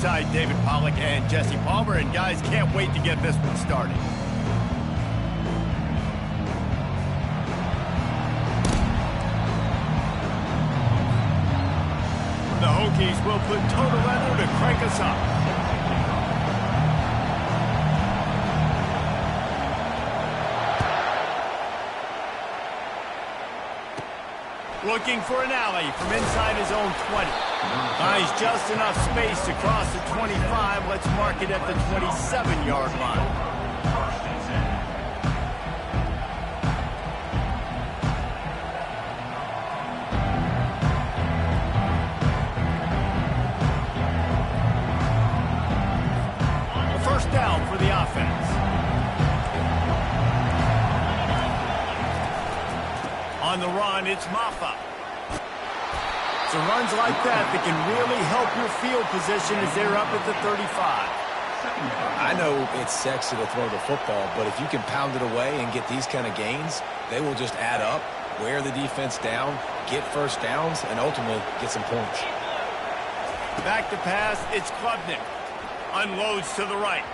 Side David Pollock and Jesse Palmer, and guys, can't wait to get this one started. The Hokies will put total letter to crank us up. Looking for an alley from inside his own 20. Finds just enough space to cross the 25. Let's mark it at the 27-yard line. A first down for the offense. On the run, it's Maffa. So runs like that can really help your field position as they're up at the 35. I know it's sexy to throw the football, but if you can pound it away and get these kind of gains, they will just add up, wear the defense down, get first downs, and ultimately get some points. Back to pass, it's Klubnik. Unloads to the right.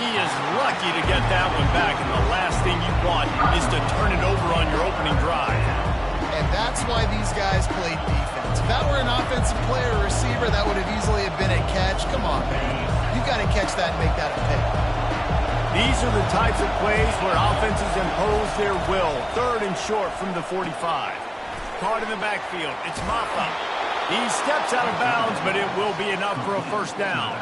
He is lucky to get that one back, and the last thing you want is to turn it over on your opening drive. And that's why these guys played defense. If that were an offensive player or receiver, that would have easily have been a catch. Come on, man. You got to catch that and make that a pick. These are the types of plays where offenses impose their will. Third and short from the 45. Caught in the backfield. It's Maffa. He steps out of bounds, but it will be enough for a first down.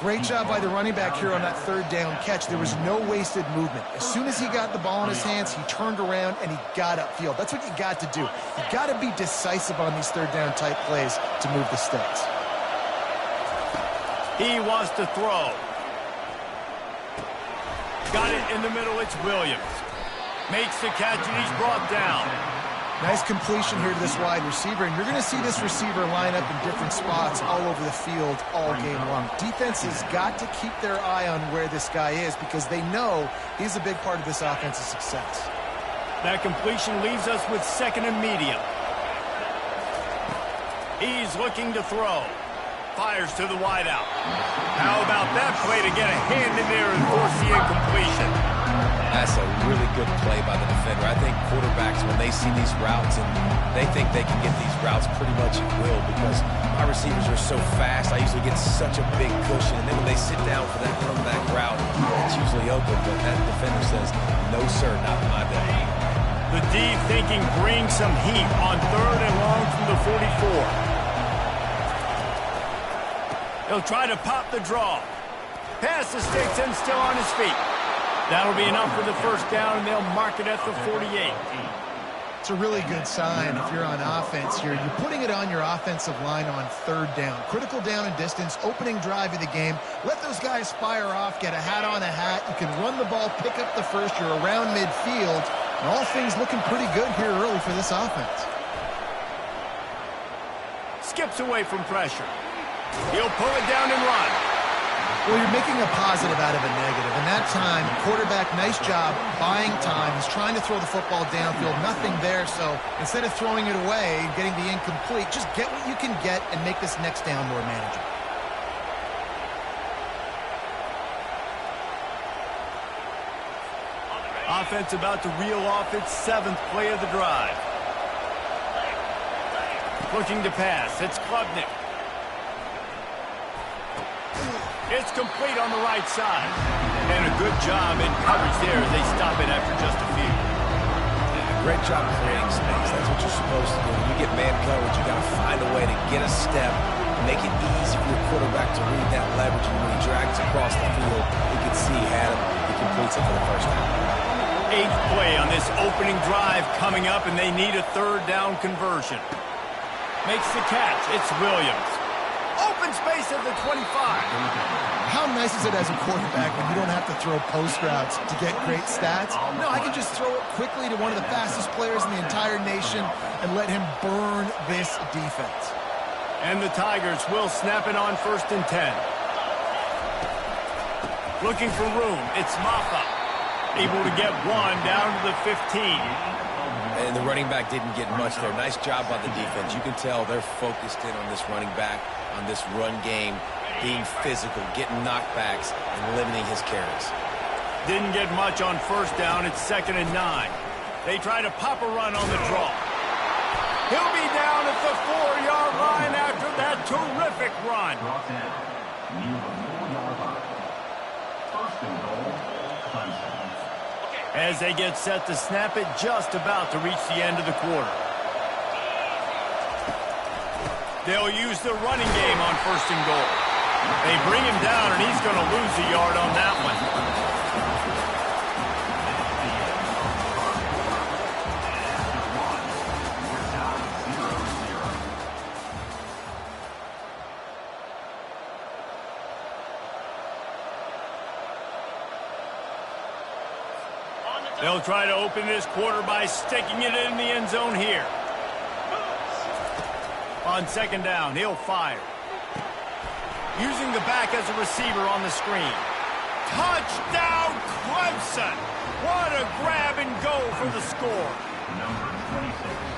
Great job by the running back here on that third down catch. There was no wasted movement. As soon as he got the ball in his hands, he turned around and he got upfield. That's what you got to do. You got to be decisive on these third down type plays to move the sticks. He wants to throw. Got it in the middle. It's Williams. Makes the catch and he's brought down. Nice completion here to this wide receiver, and you're going to see this receiver line up in different spots all over the field all game long. Defense has got to keep their eye on where this guy is because they know he's a big part of this offense's success. That completion leaves us with second and medium. He's looking to throw. Fires to the wideout. How about that play to get a hand in there and force the incompletion? That's a really good play by the defender. I think quarterbacks, when they see these routes and they think they can get these routes pretty much at will because my receivers are so fast, I usually get such a big cushion. And then when they sit down for that comeback route, it's usually open. But that defender says, no, sir, not my day. The D thinking bring some heat on third and long from the 44. He'll try to pop the draw. Pass the sticks and still on his feet. That'll be enough for the first down, and they'll mark it at the 48. It's a really good sign if you're on offense here. You're putting it on your offensive line on third down. Critical down and distance, opening drive of the game. Let those guys fire off, get a hat on a hat. You can run the ball, pick up the first. You're around midfield. And all things looking pretty good here early for this offense. Skips away from pressure. He'll pull it down and run. Well, you're making a positive out of a negative. And that time, quarterback, nice job, buying time. He's trying to throw the football downfield. Nothing there, so instead of throwing it away, getting the incomplete, just get what you can get and make this next down more manageable. Offense about to reel off its seventh play of the drive. Looking to pass. It's Klubnik. It's complete on the right side. And a good job in coverage there as they stop it after just a few. Yeah, great job creating space. That's what you're supposed to do. When you get man coverage, you got to find a way to get a step, make it easy for your quarterback to read that leverage. And when he drags across the field, you can see he had him. He completes it for the first down. Eighth play on this opening drive coming up, and they need a third down conversion. Makes the catch. It's Williams. Open space at the 25. How nice is it as a quarterback when you don't have to throw post routes to get great stats? No, I can just throw it quickly to one of the fastest players in the entire nation and let him burn this defense. And the Tigers will snap it on 1st and 10. Looking for room. It's Maffa. Able to get one down to the 15. And the running back didn't get much there. Nice job by the defense. You can tell they're focused in on this running back, on this run game. being physical, getting knockbacks, and limiting his carries. Didn't get much on first down. It's 2nd and 9. They try to pop a run on the draw. He'll be down at the 4-yard line after that terrific run. As they get set to snap it, just about to reach the end of the quarter. They'll use the running game on 1st and goal. They bring him down, and he's going to lose a yard on that one. They'll try to open this quarter by sticking it in the end zone here. On 2nd down, he'll fire. Using the back as a receiver on the screen. Touchdown, Clemson! What a grab and go for the score.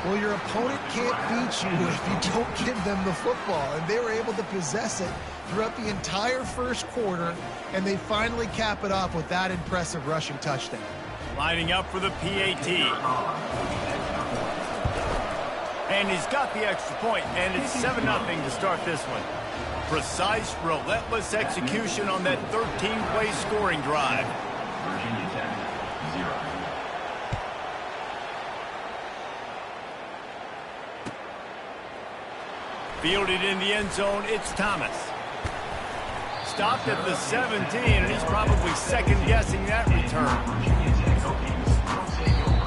Well, your opponent can't beat you if you don't give them the football, and they were able to possess it throughout the entire first quarter, and they finally cap it off with that impressive rushing touchdown. Lining up for the PAT. And he's got the extra point, and it's 7-0 to start this one. Precise, relentless execution on that 13-play scoring drive. Virginia Tech, 0. Fielded in the end zone, it's Thomas. Stopped at the 17, and he's probably second-guessing that return.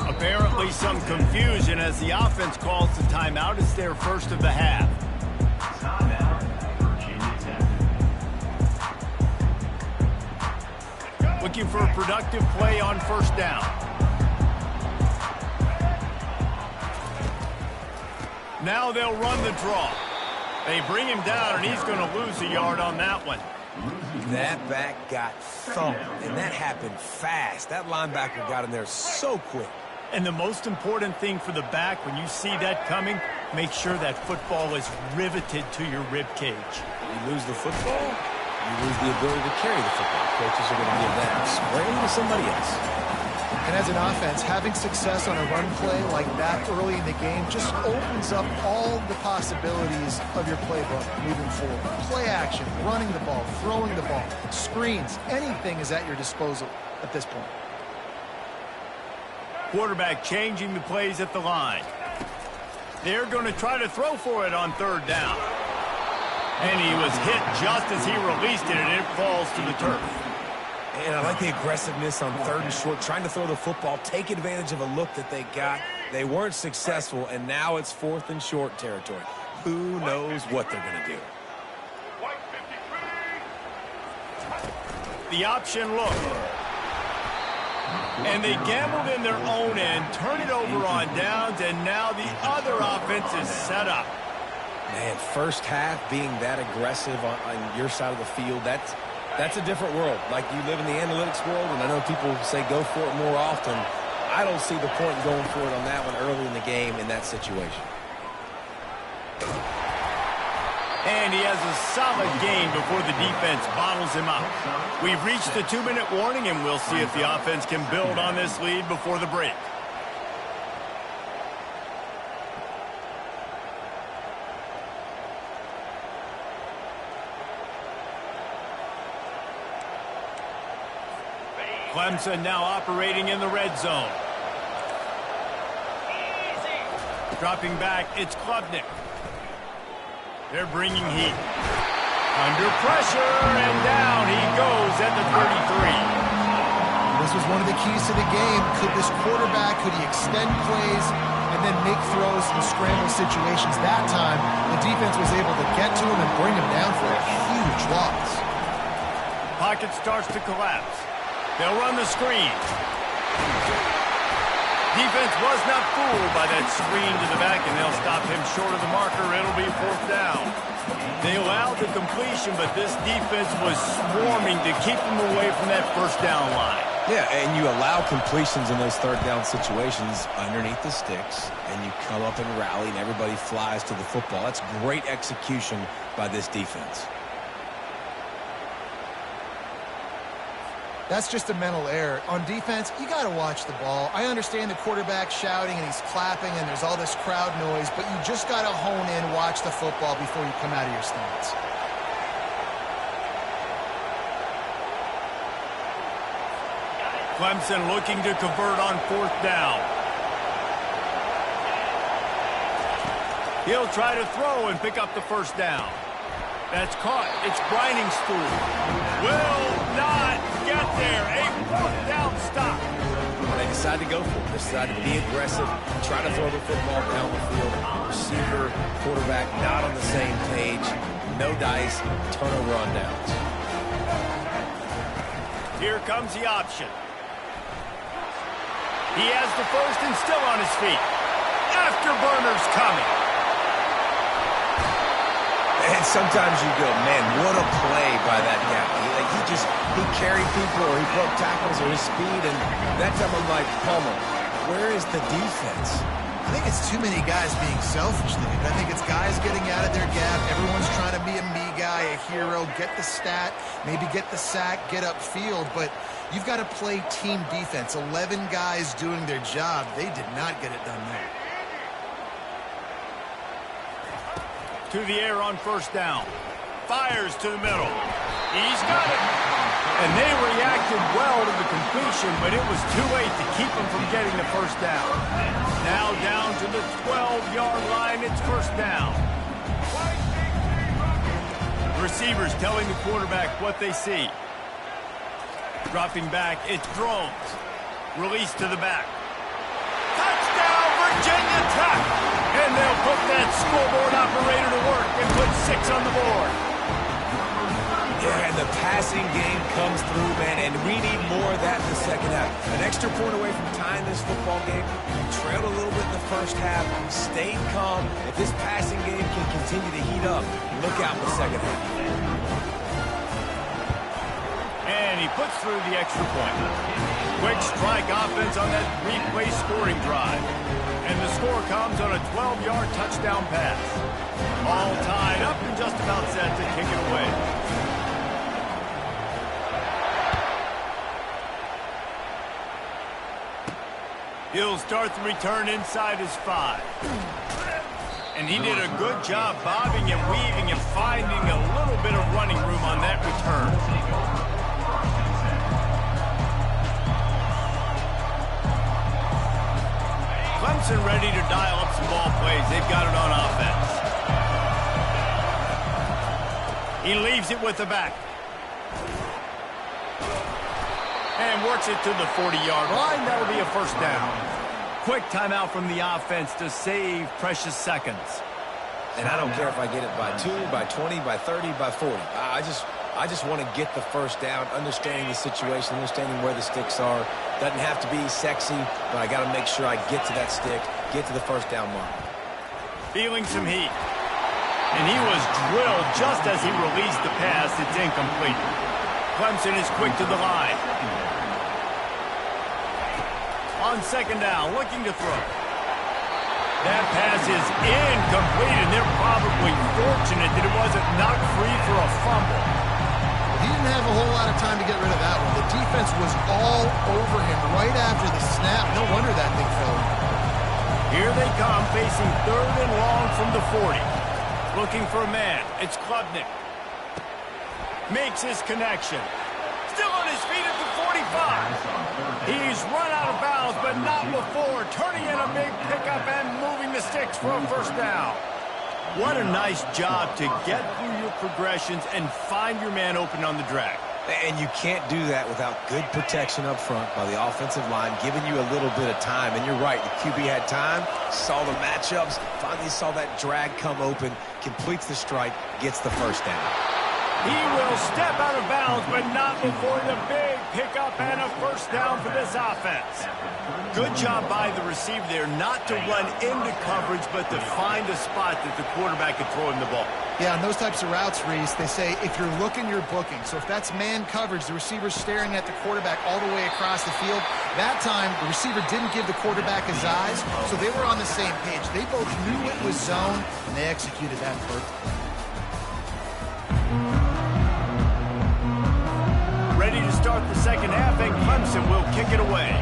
Apparently some confusion as the offense calls the timeout. It's their first of the half. Looking for a productive play on 1st down. Now they'll run the draw. They bring him down, and he's going to lose a yard on that one. That back got thumped, and that happened fast. That linebacker got in there so quick. And the most important thing for the back, when you see that coming, make sure that football is riveted to your rib cage. You lose the football, you lose the ability to carry the football. Coaches are going to give that spray to somebody else. And as an offense, having success on a run play like that early in the game just opens up all the possibilities of your playbook moving forward. Play action, running the ball, throwing the ball, screens, anything is at your disposal at this point. Quarterback changing the plays at the line. They're going to try to throw for it on 3rd down. And he was hit just as he released it, and it falls to the turf. And I like the aggressiveness on 3rd and short, trying to throw the football, take advantage of a look that they got. They weren't successful, and now it's 4th and short territory. Who knows what they're going to do? The option look. And they gambled in their own end, turn it over on downs, and now the other offense is set up. Man, first half being that aggressive on your side of the field, that's a different world. Like, you live in the analytics world, and I know people say go for it more often. I don't see the point in going for it on that one early in the game in that situation. And he has a solid gain before the defense bottles him up. We've reached the 2-minute warning, and we'll see if the offense can build on this lead before the break. Clemson now operating in the red zone. Dropping back, it's Klubnik. They're bringing heat. Under pressure, and down he goes at the 33. This was one of the keys to the game. Could this quarterback, could he extend plays and then make throws in scramble situations? That time, the defense was able to get to him and bring him down for a huge loss. Pocket starts to collapse. They'll run the screen. Defense was not fooled by that screen to the back, and they'll stop him short of the marker. It'll be 4th down. They allowed the completion, but this defense was swarming to keep them away from that 1st down line. Yeah, and you allow completions in those 3rd down situations underneath the sticks, and you come up and rally, and everybody flies to the football. That's great execution by this defense. That's just a mental error. On defense, you got to watch the ball. I understand the quarterback shouting and he's clapping and there's all this crowd noise, but you just got to hone in, watch the football before you come out of your stance. Clemson looking to convert on 4th down. He'll try to throw and pick up the 1st down. That's caught. It's grinding stool. Will not get there. A 4th down stop. They decide to go for it. They decide to be aggressive, try to throw the football down the field. Receiver, quarterback, not on the same page. No dice, turnover on downs. Here comes the option. He has the 1st and still on his feet. Afterburner's coming. And sometimes you go, man, what a play by that guy. He carried people or he broke tackles or his speed. And that time I'm like, Palmer, where is the defense? I think it's too many guys being selfish, Dave. I think it's guys getting out of their gap. Everyone's trying to be a me guy, a hero, get the stat, maybe get the sack, get upfield. But you've got to play team defense. 11 guys doing their job. They did not get it done there. To the air on 1st down. Fires to the middle. He's got it. And they reacted well to the completion, but it was too late to keep him from getting the 1st down. Now down to the 12-yard line. It's 1st down. Receivers telling the quarterback what they see. Dropping back, it's Drones. Release to the back. Touchdown, Virginia Tech! And they'll put that scoreboard operator to work and put 6 on the board. Yeah, and the passing game comes through, man, and we need more of that in the second half. An extra point away from tying this football game. You trailed a little bit in the 1st half, stayed calm. If this passing game can continue to heat up, look out in the second half. And he puts through the extra point. Quick strike offense on that replay scoring drive. And the score comes on a 12-yard touchdown pass. All tied up and just about set to kick it away. He'll start the return inside his 5. And he did a good job bobbing and weaving and finding a little bit of running room on that return. Clemson ready to dial up some ball plays. They've got it on offense. He leaves it with the back. And works it to the 40-yard line. That'll be a 1st down. Quick timeout from the offense to save precious seconds. And I don't care if I get it by 2, by 20, by 30, by 40. I just want to get the 1st down, understanding the situation, understanding where the sticks are. Doesn't have to be sexy, but I got to make sure I get to that stick, get to the 1st down mark. Feeling some heat. And he was drilled just as he released the pass. It's incomplete. Clemson is quick to the line. On 2nd down, looking to throw. That pass is incomplete, and they're probably fortunate that it wasn't knocked free for a fumble. He didn't have a whole lot of time to get rid of that one. The defense was all over him right after the snap. No wonder that thing fell. Here they come, facing 3rd and long from the 40. Looking for a man. It's Klubnik. Makes his connection. Still on his feet at the 45. He's run out of bounds, but not before. Turning in a big pickup and moving the sticks for a 1st down. What a nice job to get through your progressions and find your man open on the drag. And you can't do that without good protection up front by the offensive line, giving you a little bit of time. And you're right, the QB had time, saw the matchups, finally saw that drag come open, completes the strike, gets the 1st down. He will step out of bounds, but not before the big pickup and a 1st down for this offense. Good job by the receiver there not to run into coverage, but to find a spot that the quarterback could throw him the ball. Yeah, on those types of routes, Reese, they say if you're looking, you're booking. So if that's man coverage, the receiver's staring at the quarterback all the way across the field. That time, the receiver didn't give the quarterback his eyes, so they were on the same page. They both knew it was zone, and they executed that perfectly. Ready to start start the second half, and Clemson will kick it away.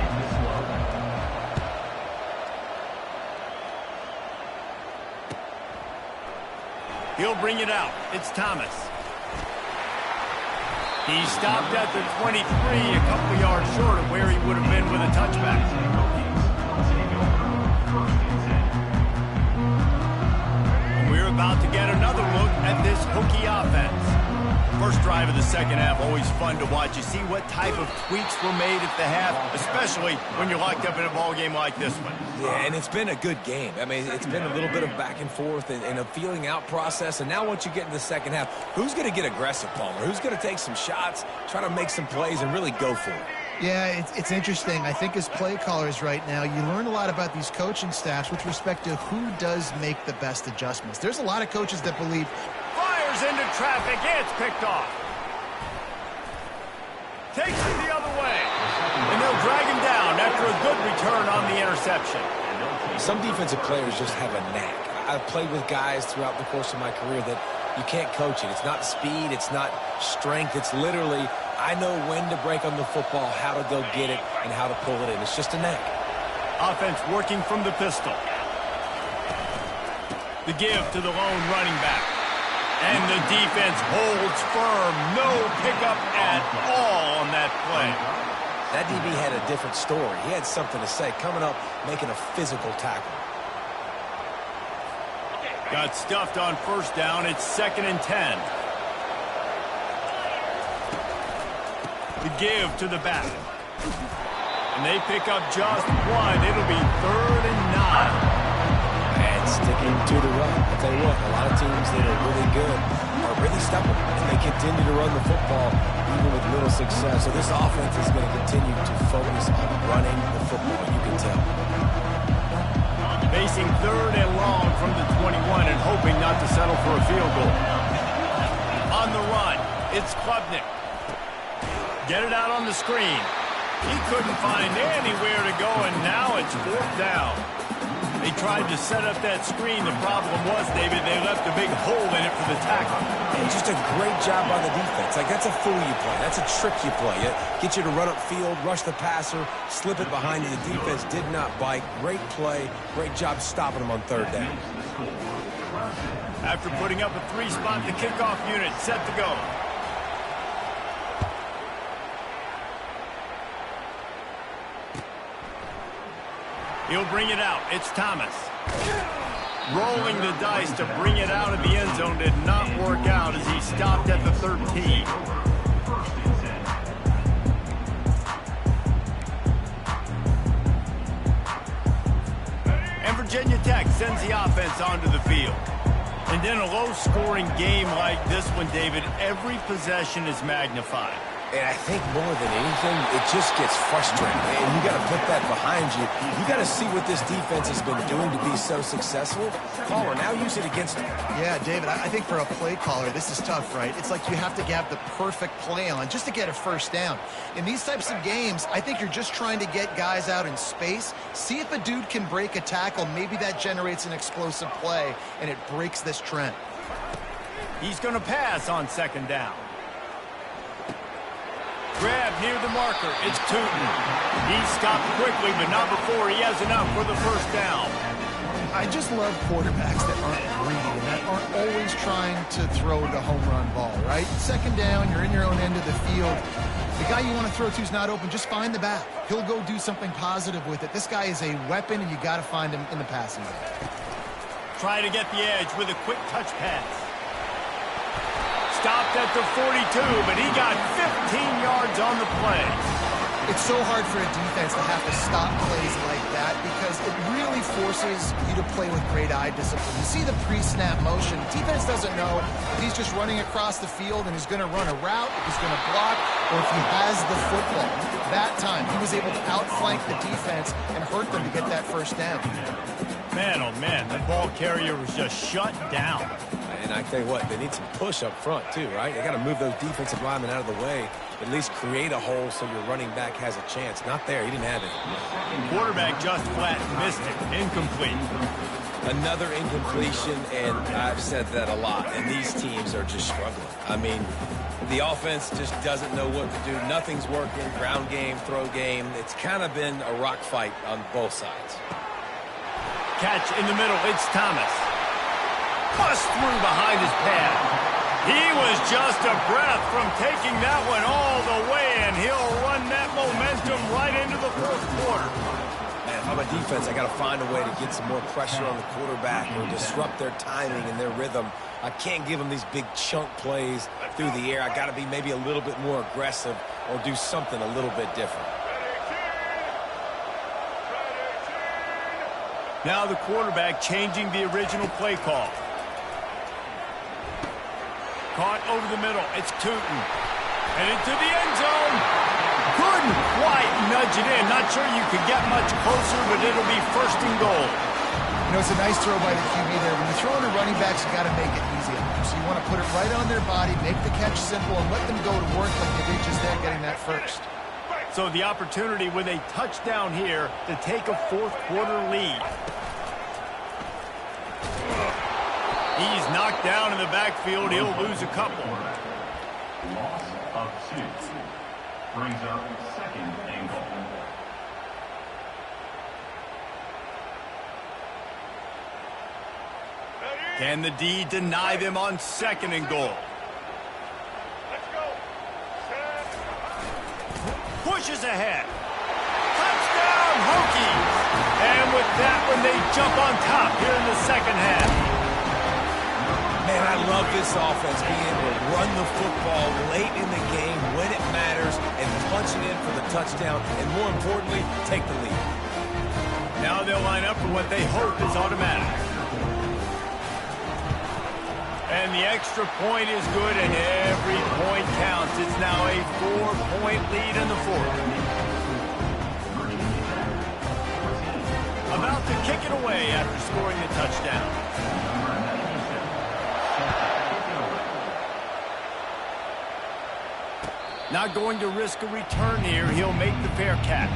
He'll bring it out. It's Thomas. He stopped at the 23, a couple yards short of where he would have been with a touchback. And we're about to get another look at this Hokie offense. First drive of the second half, always fun to watch. You see what type of tweaks were made at the half, especially when you're locked up in a ball game like this one. Yeah, and it's been a good game. I mean, it's been a little bit of back and forth and a feeling out process. And now once you get in the second half, who's going to get aggressive, Palmer? Who's going to take some shots, try to make some plays, and really go for it? Yeah, it's interesting. I think as play callers right now, you learn a lot about these coaching staffs with respect to who does make the best adjustments. There's a lot of coaches that believe into traffic. It's picked off. Takes it the other way. And they'll drag him down after a good return on the interception. Some defensive players just have a knack. I've played with guys throughout the course of my career that you can't coach it. It's not speed. It's not strength. It's literally, I know when to break on the football, how to go get it, and how to pull it in. It's just a knack. Offense working from the pistol. The give to the lone running back. And the defense holds firm. No pickup at all on that play. That DB had a different story. He had something to say, coming up, making a physical tackle. Got stuffed on first down. It's 2nd and 10. The give to the back. And they pick up just one. It'll be 3rd and 9. Sticking to the run. I'll tell you what, a lot of teams that are really good are really stubborn, and they continue to run the football even with little success. So this offense is going to continue to focus on running the football, you can tell. Facing 3rd and long from the 21 and hoping not to settle for a field goal. On the run, it's Klubnik. Get it out on the screen. He couldn't find anywhere to go, and now it's 4th down. They tried to set up that screen. The problem was, David, they left a big hole in it for the tackle. And just a great job by the defense. Like, that's a fool you play. That's a trick you play. It get you to run upfield, rush the passer, slip it behind you. The defense did not bite. Great play. Great job stopping them on 3rd down. After putting up a 3-spot, the kickoff unit set to go. He'll bring it out. It's Thomas. Rolling the dice to bring it out of the end zone did not work out as he stopped at the 13. And Virginia Tech sends the offense onto the field. And in a low-scoring game like this one, David, every possession is magnified. And I think more than anything, it just gets frustrating. And you got to put that behind you. You got to see what this defense has been doing to be so successful. Caller, now use it against them. Yeah, David, I think for a play caller, this is tough, right? It's like you have to have the perfect play on just to get a first down. In these types of games, I think you're just trying to get guys out in space, see if a dude can break a tackle. Maybe that generates an explosive play, and it breaks this trend. He's going to pass on 2nd down. Grab near the marker. It's Tootin. He stopped quickly, but not before he has enough for the first down. I just love quarterbacks that aren't greedy and that aren't always trying to throw the home run ball, right? 2nd down, you're in your own end of the field. The guy you want to throw to is not open. Just find the back. He'll go do something positive with it. This guy is a weapon, and you got to find him in the passing game. Try to get the edge with a quick touch pass. Stopped at the 42, but he got 15 yards on the play. It's so hard for a defense to have to stop plays like that because it really forces you to play with great eye discipline. You see the pre-snap motion. Defense doesn't know if he's just running across the field and is going to run a route, if he's going to block, or if he has the football. That time, he was able to outflank the defense and hurt them to get that first down. Man, oh man, the ball carrier was just shut down. And I tell you what, they need some push up front too, right? They got to move those defensive linemen out of the way, at least create a hole so your running back has a chance. Not there. He didn't have it. Quarterback just flat missed it. Incomplete. Another incompletion, and I've said that a lot, and these teams are just struggling. I mean, The offense just doesn't know what to do. Nothing's working. Ground game, throw game. It's kind of been a rock fight on both sides. Catch in the middle. It's Thomas. Bust through behind his pad. He was just a breath from taking that one all the way, and he'll run that momentum right into the fourth quarter. Man, if I'm a defense, I got to find a way to get some more pressure on the quarterback or disrupt their timing and their rhythm. I can't give them these big chunk plays through the air. I got to be maybe a little bit more aggressive or do something a little bit different. Now the quarterback changing the original play call. Caught over the middle. It's Tootin. And into the end zone. Couldn't quite nudge it in. Not sure you could get much closer, but it'll be first and goal. You know, it's a nice throw by the QB there. When you're throwing to running backs, you got to make it easy on them. So you want to put it right on their body, make the catch simple, and let them go to work like they did just there getting that first. So the opportunity with a touchdown here to take a fourth quarter lead. He's knocked down in the backfield. He'll lose a couple. Loss of 2. Brings up second and goal. Can the D deny them on second and goal? Pushes ahead. Touchdown, Hokies! And with that one, they jump on top here in the second half. Man, I love this offense being able to run the football late in the game when it matters and punch it in for the touchdown and, more importantly, take the lead. Now they'll line up for what they hope is automatic. And the extra point is good, and every point counts. It's now a 4-point lead in the fourth. About to kick it away after scoring the touchdown. Not going to risk a return here. He'll make the fair catch.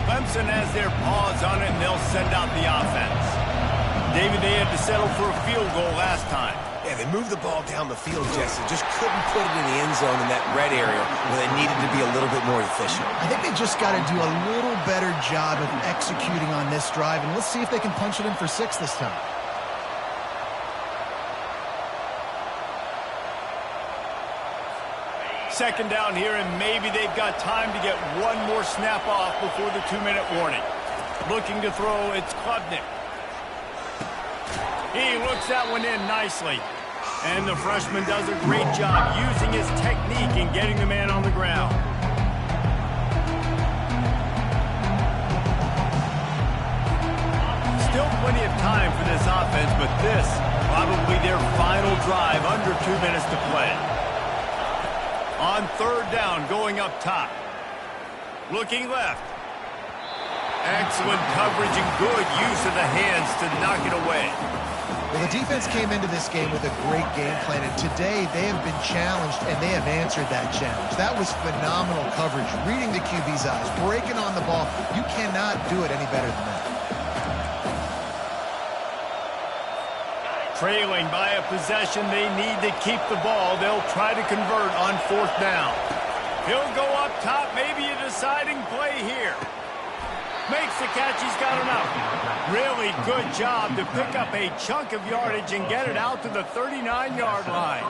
Clemson has their paws on it, and they'll send out the offense. David, they had to settle for a field goal last time. Yeah, they moved the ball down the field, Jesse. Just couldn't put it in the end zone in that red area where they needed to be a little bit more efficient. I think they just got to do a little better job of executing on this drive, and let's see if they can punch it in for 6 this time. Second down here, and maybe they've got time to get one more snap off before the 2-minute warning. Looking to throw, it's Klubnik. He looks that one in nicely. And the freshman does a great job using his technique and getting the man on the ground. Still plenty of time for this offense, but this probably their final drive, under 2 minutes to play. On third down, going up top. Looking left. Excellent coverage and good use of the hands to knock it away. Well, the defense came into this game with a great game plan, and today they have been challenged, and they have answered that challenge. That was phenomenal coverage, reading the QB's eyes, breaking on the ball. You cannot do it any better than that. Trailing by a possession, they need to keep the ball. They'll try to convert on fourth down. He'll go up top, maybe a deciding play here. Makes the catch, he's got enough. Really good job to pick up a chunk of yardage and get it out to the 39-yard line.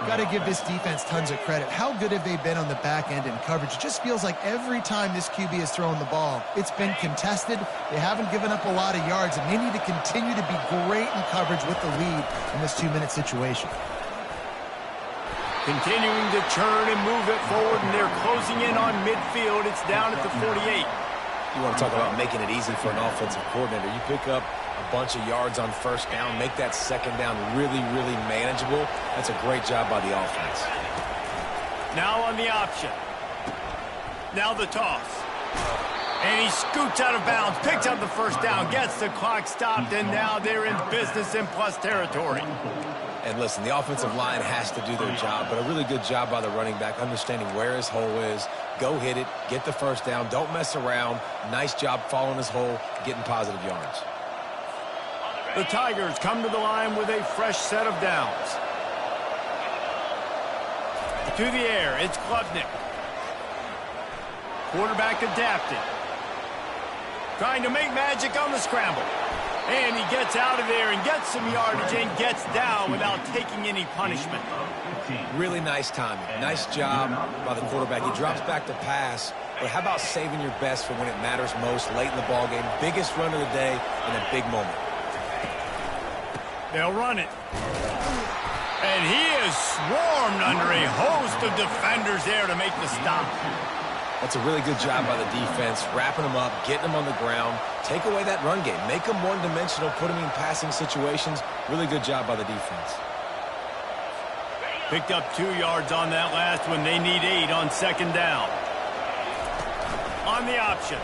Got to give this defense tons of credit. How good have they been on the back end in coverage? It just feels like every time this QB is throwing the ball, it's been contested. They haven't given up a lot of yards, and they need to continue to be great in coverage with the lead in this 2-minute situation. Continuing to churn and move it forward, and they're closing in on midfield. It's down at the 48. You want to talk about making it easy for an offensive coordinator. You pick up a bunch of yards on first down, make that second down really, really manageable. That's a great job by the offense. Now on the option. Now the toss. And he scoots out of bounds, picks up the first down, gets the clock stopped, and now they're in business in plus territory. And listen, the offensive line has to do their job, but a really good job by the running back, understanding where his hole is. Go hit it, get the first down, don't mess around. Nice job following his hole, getting positive yards. The Tigers come to the line with a fresh set of downs. To the air, it's Klubnik. Quarterback adapted. Trying to make magic on the scramble. And he gets out of there and gets some yardage and gets down without taking any punishment. Really nice timing. Nice job by the quarterback. He drops back to pass, but how about saving your best for when it matters most late in the ballgame? Biggest run of the day in a big moment. They'll run it. And he is swarmed under a host of defenders there to make the stop. That's a really good job by the defense, wrapping them up, getting them on the ground. Take away that run game. Make them one-dimensional, put them in passing situations. Really good job by the defense. Picked up 2 yards on that last one. They need 8 on second down. On the option.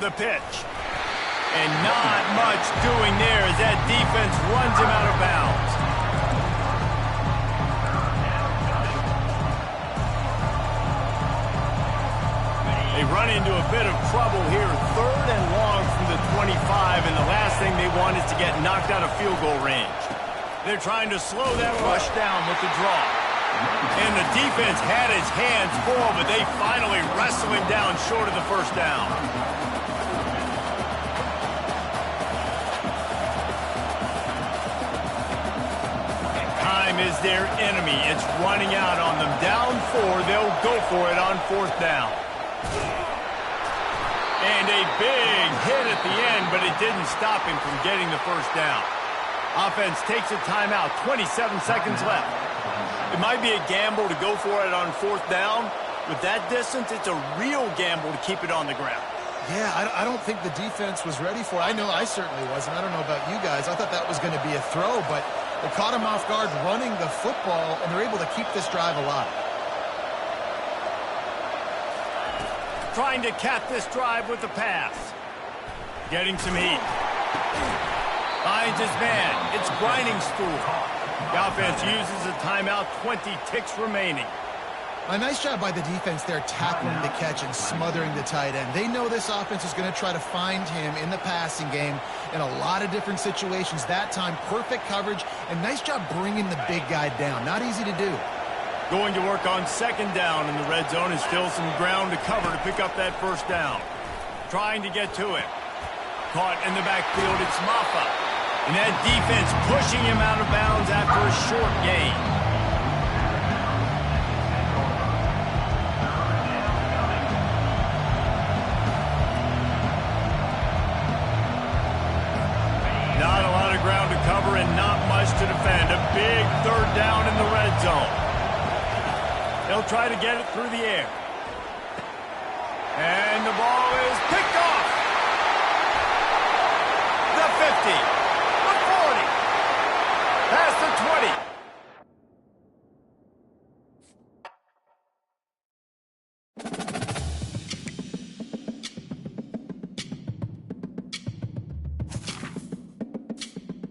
The pitch. And not much doing there as that defense runs him out of bounds. They run into a bit of trouble here, 3rd and long from the 25, and the last thing they want is to get knocked out of field goal range. They're trying to slow that rush down with the draw. And the defense had his hands full, but they finally wrestle him down short of the first down. Time is their enemy. It's running out on them. Down 4, they'll go for it on 4th down. And a big hit at the end, but it didn't stop him from getting the first down. Offense takes a timeout, 27 seconds left. It might be a gamble to go for it on 4th down. With that distance, it's a real gamble to keep it on the ground. Yeah, I don't think the defense was ready for it. I know I certainly wasn't. I don't know about you guys. I thought that was going to be a throw, but they caught him off guard running the football, and they're able to keep this drive alive. Trying to cap this drive with the pass. Getting some heat. Finds his man. It's grinding stool. The offense uses a timeout, 20 ticks remaining. A nice job by the defense there tackling the catch and smothering the tight end. They know this offense is going to try to find him in the passing game in a lot of different situations. That time, perfect coverage, and nice job bringing the big guy down. Not easy to do. Going to work on second down in the red zone, and still some ground to cover to pick up that first down. Trying to get to it. Caught in the backfield, it's Maffa. And that defense pushing him out of bounds after a short gain. Not a lot of ground to cover and not much to defend. A big 3rd down in the red zone. They'll try to get it through the air. And